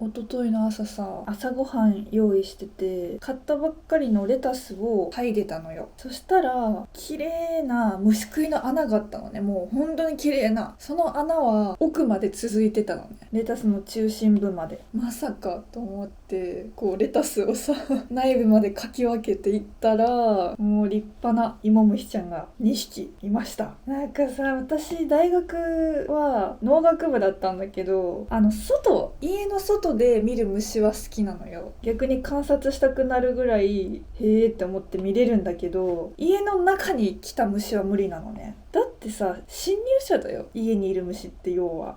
一昨日の朝さ、朝ごはん用意してて、買ったばっかりのレタスを剥いでたのよ。そしたら綺麗な虫食いの穴があったのね。もう本当に綺麗な、その穴は奥まで続いてたのね。レタスの中心部まで。まさかと思って、こうレタスをさ内部までかき分けていったら、もう立派な芋虫ちゃんが2匹いました。なんかさ、私大学は農学部だったんだけど、家の外で見る虫は好きなのよ。逆に観察したくなるぐらいへーって思って見れるんだけど、家の中に来た虫は無理なのね。だってさ、侵入者だよ、家にいる虫って。要は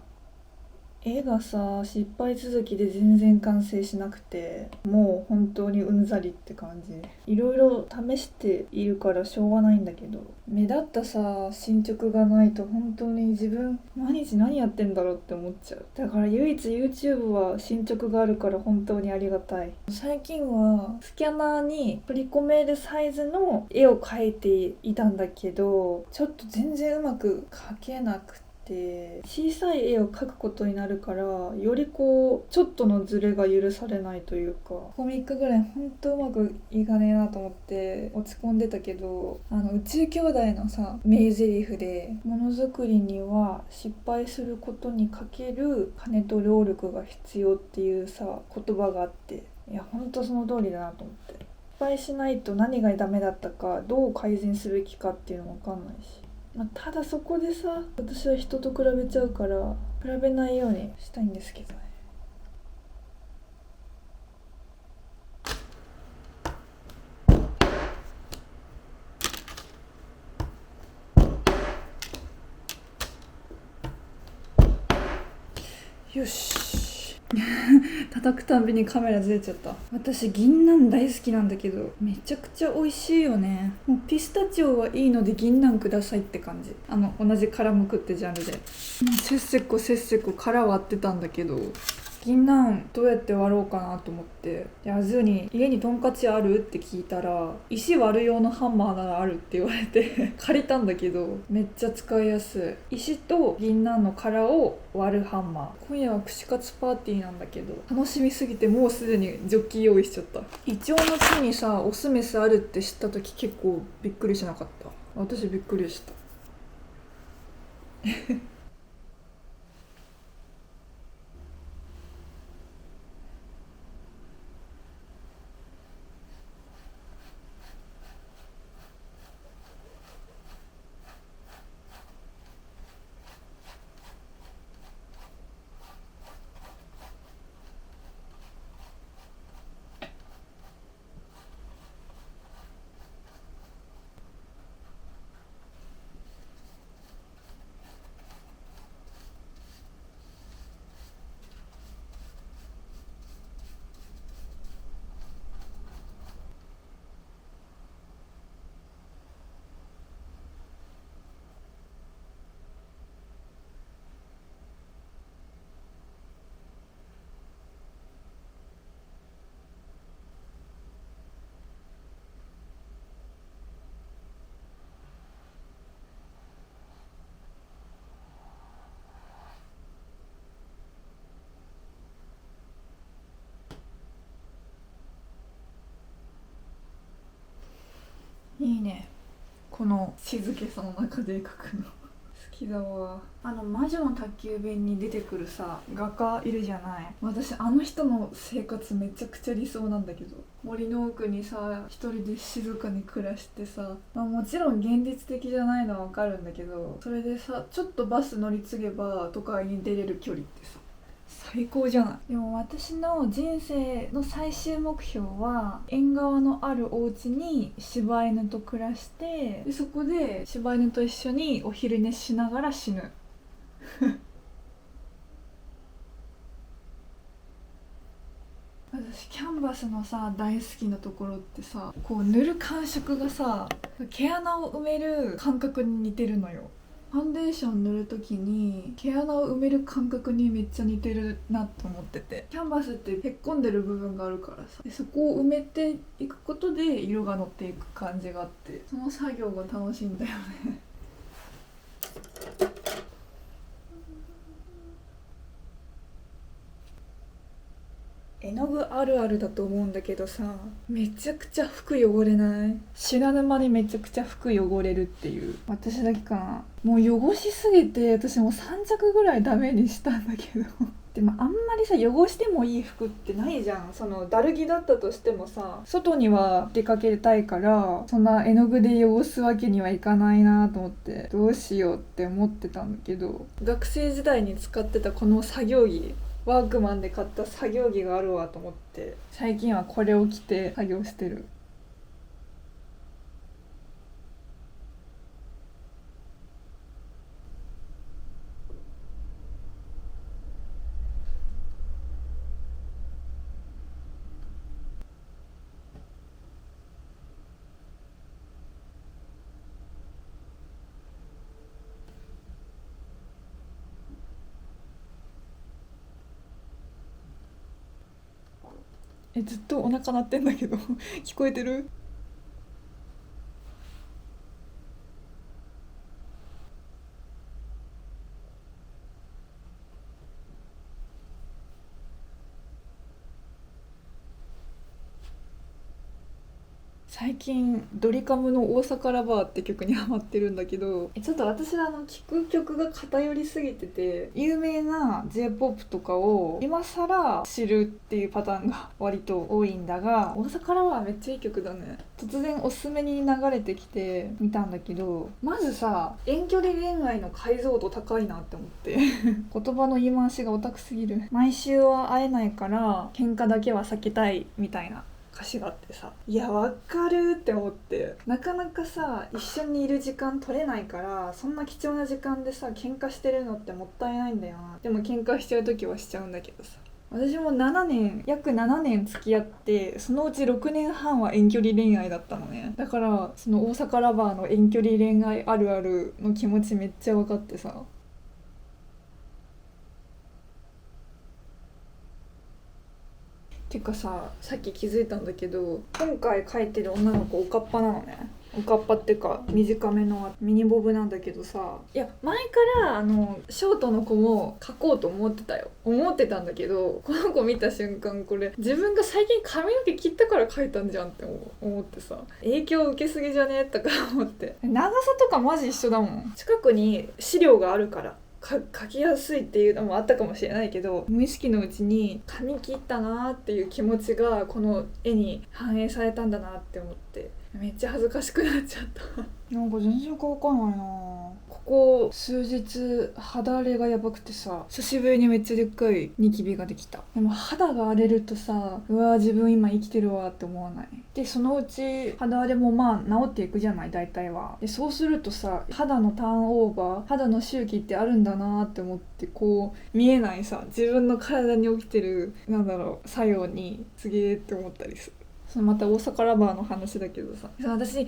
絵がさ、失敗続きで全然完成しなくて、もう本当にうんざりって感じ。いろいろ試しているからしょうがないんだけど、目立ったさ進捗がないと本当に自分毎日何やってんだろうって思っちゃう。だから唯一 YouTube は進捗があるから本当にありがたい。最近はスキャナーに取り込めるサイズの絵を描いていたんだけど、ちょっと全然うまく描けなくて、小さい絵を描くことになるから、よりこうちょっとのズレが許されないというか、コミックぐらいほんとうまくいかねえなと思って落ち込んでたけど、宇宙兄弟のさ名台詞で、ものづくりには失敗することにかける金と労力が必要っていうさ言葉があって、いやほんとその通りだなと思って。失敗しないと何がダメだったか、どう改善すべきかっていうの分かんないし、ただそこでさ、私は人と比べちゃうから比べないようにしたいんですけどね。よし叩くたんびにカメラずれちゃった。私銀杏大好きなんだけど、めちゃくちゃ美味しいよね。もうピスタチオはいいので銀杏くださいって感じ。同じ殻むくってジャンルで、せっせこせっせこ殻割ってたんだけど、銀杏どうやって割ろうかなと思って、であずに家にトンカチあるって聞いたら、石割る用のハンマーならあるって言われて借りたんだけど、めっちゃ使いやすい。石と銀杏の殻を割るハンマー。今夜は串カツパーティーなんだけど、楽しみすぎてもうすでにジョッキ用意しちゃった。イチョウの木にさオスメスあるって知った時結構びっくりしなかった？私びっくりした。いいね、この静けさの中で描くの好きだわ。魔女の宅急便に出てくるさ画家いるじゃない。私あの人の生活めちゃくちゃ理想なんだけど、森の奥にさ一人で静かに暮らしてさ、もちろん現実的じゃないのはわかるんだけど、それでさちょっとバス乗り継げば都会に出れる距離ってさ最高じゃない。でも私の人生の最終目標は、縁側のあるお家に柴犬と暮らして、でそこで柴犬と一緒にお昼寝しながら死ぬ私キャンバスのさ大好きなところってさ、こう塗る感触がさ毛穴を埋める感覚に似てるのよ。ファンデーション塗るときに毛穴を埋める感覚にめっちゃ似てるなと思ってて、キャンバスってへっこんでる部分があるからさ、でそこを埋めていくことで色が乗っていく感じがあって、その作業が楽しいんだよね絵の具あるあるだと思うんだけどさ、めちゃくちゃ服汚れない？知らぬ間にめちゃくちゃ服汚れるっていう。私だけかな。もう汚しすぎて私もう3着ぐらいダメにしたんだけどでもあんまりさ汚してもいい服ってないじゃん。そのだるぎだったとしてもさ、外には出かけたいからそんな絵の具で汚すわけにはいかないなと思ってどうしようって思ってたんだけど、学生時代に使ってたこの作業着、ワークマンで買った作業着があるわと思って最近はこれを着て作業してる。ずっとお腹鳴ってんだけど聞こえてる？最近ドリカムの「大阪ラバー」って曲にハマってるんだけど、ちょっと私は聴く曲が偏りすぎてて有名な J-POP とかを今更知るっていうパターンが割と多いんだが、大阪ラバーめっちゃいい曲だね。突然おすすめに流れてきて見たんだけど、まずさ遠距離恋愛の解像度高いなって思って言葉の言い回しがオタクすぎる。毎週は会えないから喧嘩だけは避けたいみたいな歌詞があってさ、いやわかるって思って、なかなかさ一緒にいる時間取れないから、そんな貴重な時間でさ喧嘩してるのってもったいないんだよな。でも喧嘩しちゃう時はしちゃうんだけどさ、私も約7年付き合って、そのうち6年半は遠距離恋愛だったのね。だからその大阪ラバーの遠距離恋愛あるあるの気持ちめっちゃ分かってさ。てかさ、さっき気づいたんだけど、今回描いてる女の子おかっぱなのね。おかっぱってか短めのミニボブなんだけどさ、いや前からショートの子も描こうと思ってたんだけど、この子見た瞬間、これ自分が最近髪の毛切ったから描いたんじゃんって思ってさ、影響受けすぎじゃねとか思って。長さとかマジ一緒だもん。近くに資料があるから描きやすいっていうのもあったかもしれないけど、無意識のうちに髪切ったなーっていう気持ちがこの絵に反映されたんだなって思って、めっちゃ恥ずかしくなっちゃったなんか全然わかんないな。ここ数日肌荒れがやばくてさ、久しぶりにめっちゃでっかいニキビができた。でも肌が荒れるとさ、うわー自分今生きてるわって思わない？でそのうち肌荒れもまあ治っていくじゃない、大体は。でそうするとさ、肌のターンオーバー、肌の周期ってあるんだなって思って、こう見えないさ自分の体に起きてる作用にすげーって思ったりする。そのまた大阪ラバーの話だけどさ、私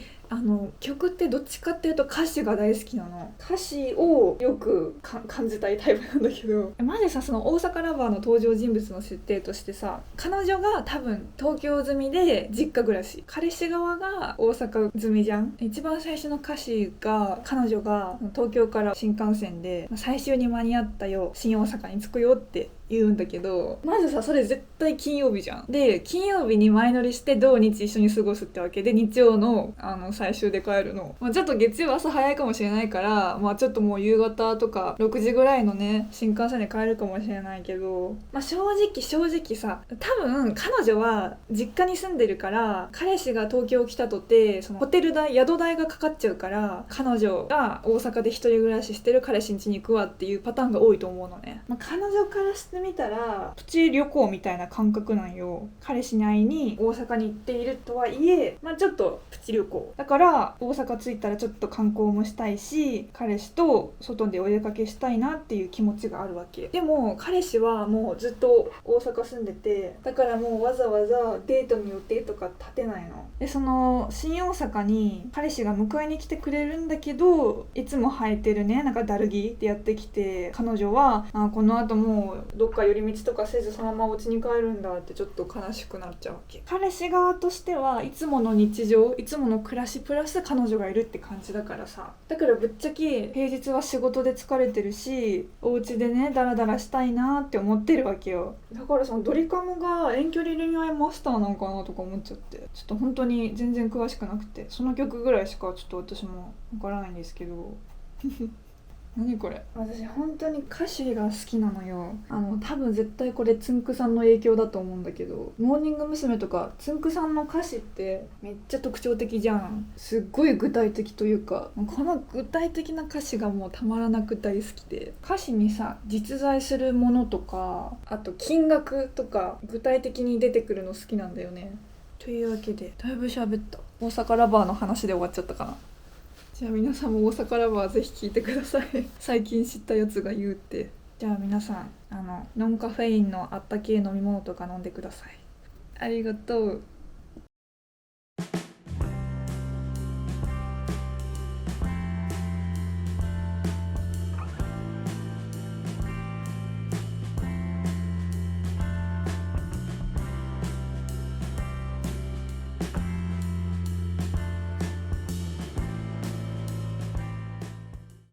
曲ってどっちかっていうと歌詞が大好きなの。歌詞をよく感じたいタイプなんだけど、まずさ、その大阪ラバーの登場人物の設定としてさ、彼女が多分東京住みで実家暮らし、彼氏側が大阪住みじゃん。一番最初の歌詞が彼女が東京から新幹線で最終に間に合ったよ、新大阪に着くよって言うんだけど、まずさそれ絶対金曜日じゃん。で金曜日に前乗りして土日一緒に過ごすってわけで、日曜の最終で帰るの、ちょっと月曜朝早いかもしれないから、ちょっともう夕方とか6時ぐらいのね新幹線で帰るかもしれないけど、正直さ、多分彼女は実家に住んでるから、彼氏が東京来たとてそのホテル代、宿代がかかっちゃうから、彼女が大阪で一人暮らししてる彼氏ん家に行くわっていうパターンが多いと思うのね。彼女からしてみたらプチ旅行みたいな感覚なんよ。彼氏に会いに大阪に行っているとはいえ、ちょっとプチ旅行だから、大阪着いたらちょっと観光もしたいし、彼氏と外でお出かけしたいなっていう気持ちがあるわけ。でも彼氏はもうずっと大阪住んでて、だからもうわざわざデートに予定とか立てないので、その新大阪に彼氏が迎えに来てくれるんだけど、いつも履いてるねだるぎってやってきて、彼女はこの後もうどどっか寄り道とかせずそのままお家に帰るんだってちょっと悲しくなっちゃうわけ。彼氏側としてはいつもの日常、いつもの暮らしプラス彼女がいるって感じだからさ、だからぶっちゃけ平日は仕事で疲れてるし、お家でねダラダラしたいなって思ってるわけよ。だからそのドリカムが遠距離恋愛マスターなんかなとか思っちゃって、ちょっと本当に全然詳しくなくて、その曲ぐらいしかちょっと私もわからないんですけど何これ、私本当に歌詞が好きなのよ。多分絶対これつんくさんの影響だと思うんだけど、モーニング娘。とかつんくさんの歌詞ってめっちゃ特徴的じゃん。すっごい具体的というか、この具体的な歌詞がもうたまらなく大好きで、歌詞にさ実在するものとか、あと金額とか具体的に出てくるの好きなんだよね。というわけでだいぶ喋った。大阪ラバーの話で終わっちゃったかな。じゃあ皆さんも大阪ラバーぜひ聞いてください最近知ったやつが言うって。じゃあ皆さんノンカフェインのあったけえ飲み物とか飲んでください。ありがとう。